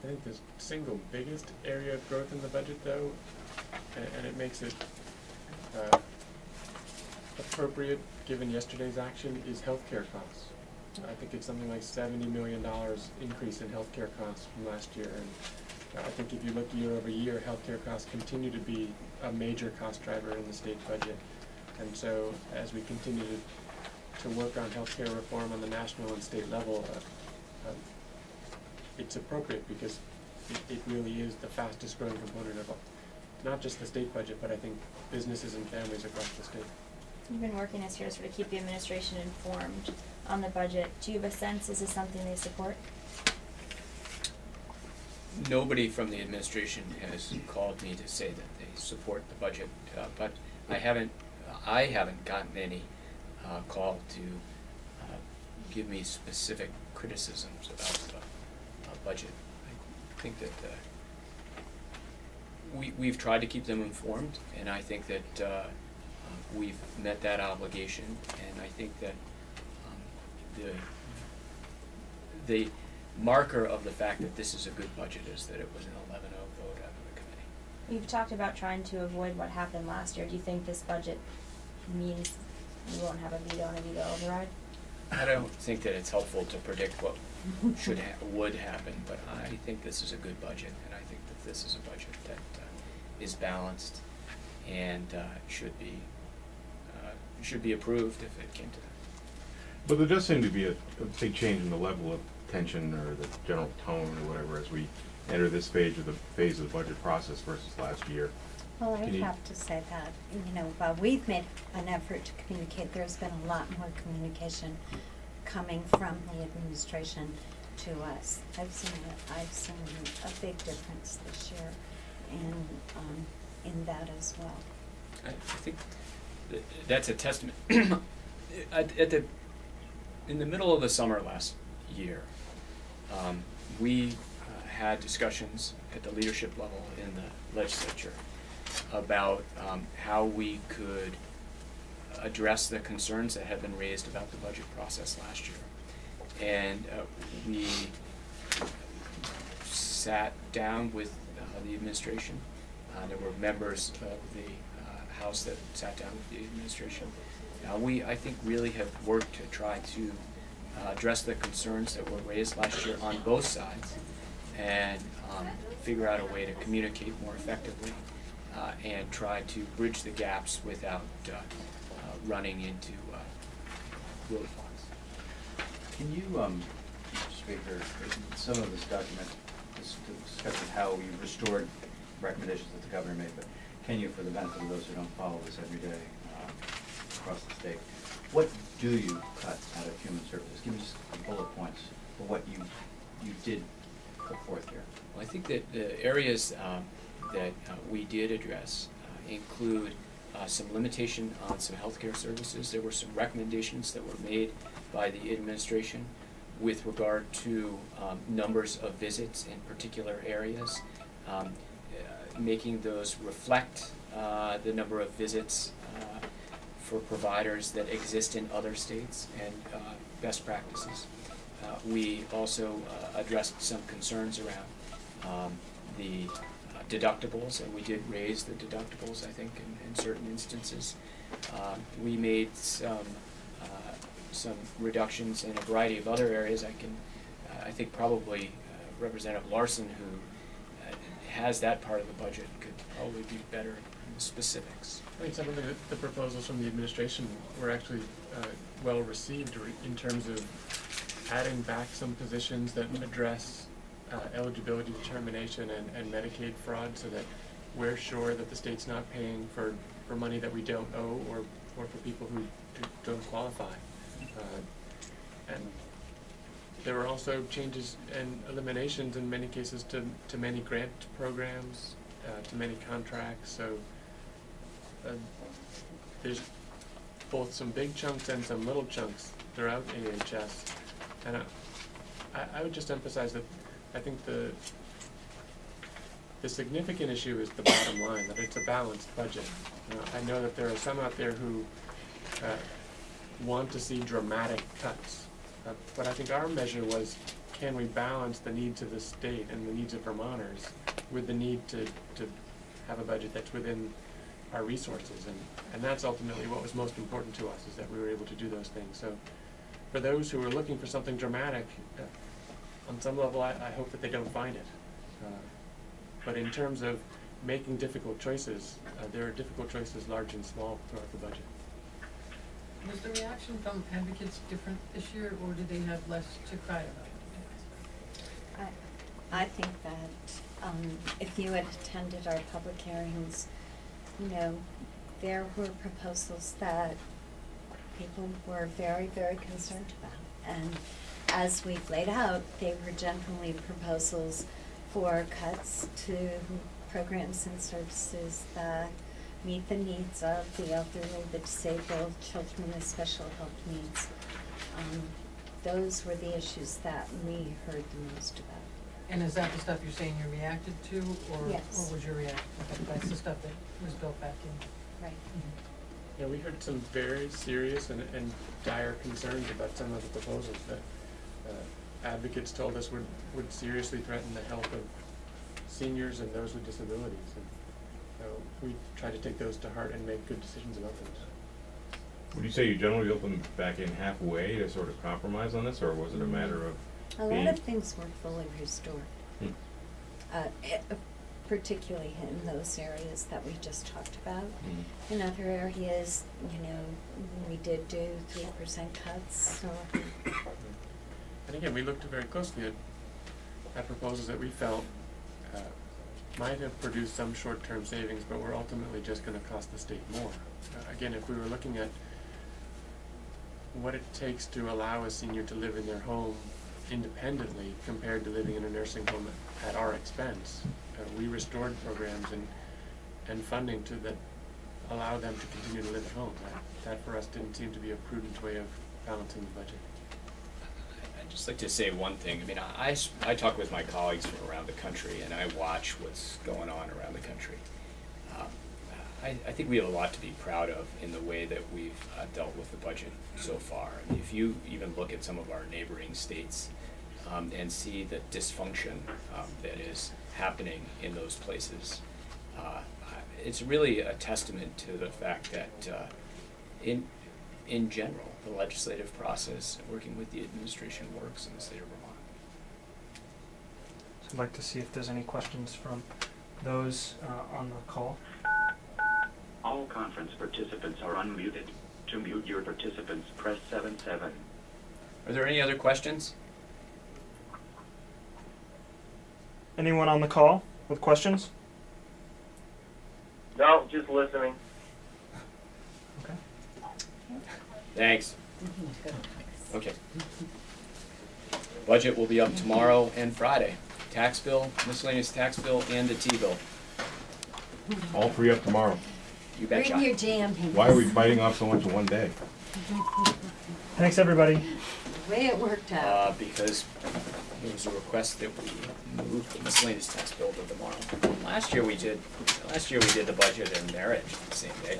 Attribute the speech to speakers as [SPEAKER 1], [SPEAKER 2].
[SPEAKER 1] I think the single biggest area of growth in the budget, though, and it makes it appropriate given yesterday's action, is healthcare costs. I think it's something like $70 million increase in healthcare costs from last year, and I think if you look year over year, healthcare costs continue to be a major cost driver in the state budget. And so as we continue to work on healthcare reform on the national and state level, it's appropriate because it really is the fastest growing component of not just the state budget, but I think businesses and families across the state.
[SPEAKER 2] You've been working this year to sort of keep the administration informed on the budget. Do you have a sense, is this something they support?
[SPEAKER 3] Nobody from the administration has called me to say that they support the budget, but I haven't gotten any call to give me specific criticisms about the budget. I think that we've tried to keep them informed, and I think that we've met that obligation, and I think that the marker of the fact that this is a good budget is that it was an 11-0 vote out of the committee.
[SPEAKER 2] You've talked about trying to avoid what happened last year. Do you think this budget means you won't have a veto and a veto override?
[SPEAKER 3] I don't think that it's helpful to predict what would happen, but I think this is a good budget, and I think that this is a budget that is balanced and should be approved if it came to that.
[SPEAKER 4] But there does seem to be a big change in the level of tension or the general tone or whatever as we enter this phase of the budget process versus last year.
[SPEAKER 5] Well, I have to say that, you know, while we've made an effort to communicate, there's been a lot more communication coming from the administration to us. I've seen a big difference this year in that as well.
[SPEAKER 3] I think that's a testament. In the middle of the summer last year, we had discussions at the leadership level in the legislature about how we could address the concerns that had been raised about the budget process last year. And we sat down with the administration. There were members of the House that sat down with the administration. We, I think, really have worked to try to address the concerns that were raised last year on both sides and figure out a way to communicate more effectively and try to bridge the gaps without running into roadblocks.
[SPEAKER 6] Can you, Mr. Speaker, some of this document discusses how you restored recommendations that the governor made, but can you, for the benefit of those who don't follow this every day across the state, what do you cut out of human services? Give me just bullet points for what you did put forth here.
[SPEAKER 3] Well, I think that the areas that we did address include some limitation on some healthcare services. There were some recommendations that were made by the administration with regard to numbers of visits in particular areas, making those reflect the number of visits for providers that exist in other states and best practices. We also addressed some concerns around the deductibles, and we did raise the deductibles, I think, in certain instances. We made some reductions in a variety of other areas. I think probably Representative Larson, who has that part of the budget, could probably be better in the specifics.
[SPEAKER 1] I think some of the proposals from the administration were actually well received in terms of adding back some positions that address eligibility determination and Medicaid fraud, so that we're sure that the state's not paying for money that we don't owe or for people who don't qualify. And there were also changes and eliminations in many cases to many grant programs, to many contracts. So there's both some big chunks and some little chunks throughout AHS. And I would just emphasize that I think the significant issue is the bottom line, that it's a balanced budget. I know that there are some out there who want to see dramatic cuts But I think our measure was, can we balance the needs of the state and the needs of Vermonters with the need to have a budget that's within our resources, and that's ultimately what was most important to us, is that we were able to do those things. So for those who are looking for something dramatic, on some level I hope that they don't find it. But in terms of making difficult choices, there are difficult choices large and small throughout the budget.
[SPEAKER 7] Was the reaction from advocates different this year, or did they have less to cry about?
[SPEAKER 5] I think that if you had attended our public hearings, you know, there were proposals that people were very, very concerned about. And as we've laid out, they were generally proposals for cuts to programs and services that meet the needs of the elderly, the disabled, children with special health needs. Those were the issues that we heard the most about.
[SPEAKER 7] And is that the stuff you're saying you reacted to, or
[SPEAKER 5] Yes.
[SPEAKER 7] what was your reaction? Okay, that's the stuff that was built back in.
[SPEAKER 5] Right.
[SPEAKER 1] Yeah, we heard some very serious and dire concerns about some of the proposals that advocates told us would seriously threaten the health of seniors and those with disabilities. And so we try to take those to heart and make good decisions about those.
[SPEAKER 4] Would you say you generally built them back in halfway to sort of compromise on this, or was it a matter of
[SPEAKER 5] A
[SPEAKER 4] being?
[SPEAKER 5] lot of things were fully restored.
[SPEAKER 4] Hmm.
[SPEAKER 5] Particularly in those areas that we just talked about.
[SPEAKER 4] Mhm.
[SPEAKER 5] In other areas, you know, we did do 3% cuts, so.
[SPEAKER 1] And again, we looked very closely at proposals that we felt might have produced some short-term savings, but were ultimately just going to cost the state more. Again, if we were looking at what it takes to allow a senior to live in their home independently compared to living in a nursing home at our expense, we restored programs and funding that allow them to continue to live at home. That for us didn't seem to be a prudent way of balancing the budget.
[SPEAKER 3] I'd just like to say one thing. I mean, I talk with my colleagues from around the country, and I watch what's going on around the country. I think we have a lot to be proud of in the way that we've dealt with the budget so far. I mean, if you even look at some of our neighboring states and see the dysfunction that is happening in those places, it's really a testament to the fact that in general, the legislative process, working with the administration, works in the state of Vermont.
[SPEAKER 8] So I'd like to see if there's any questions from those on the call.
[SPEAKER 9] All conference participants are unmuted. To mute your participants, press 7-7.
[SPEAKER 3] Are there any other questions?
[SPEAKER 8] Anyone on the call with questions?
[SPEAKER 10] No, just listening.
[SPEAKER 8] Okay.
[SPEAKER 3] Thanks. Okay. Budget will be up tomorrow and Friday. Tax bill, miscellaneous tax bill, and the T-bill.
[SPEAKER 4] All three up tomorrow?
[SPEAKER 3] You betcha.
[SPEAKER 5] Bring your jammies.
[SPEAKER 4] Why are we biting off so much in one day?
[SPEAKER 8] Thanks, everybody.
[SPEAKER 5] The way it worked out.
[SPEAKER 3] Because there was a request that we move the miscellaneous tax bill to tomorrow. Last year we did the budget and marriage the same day.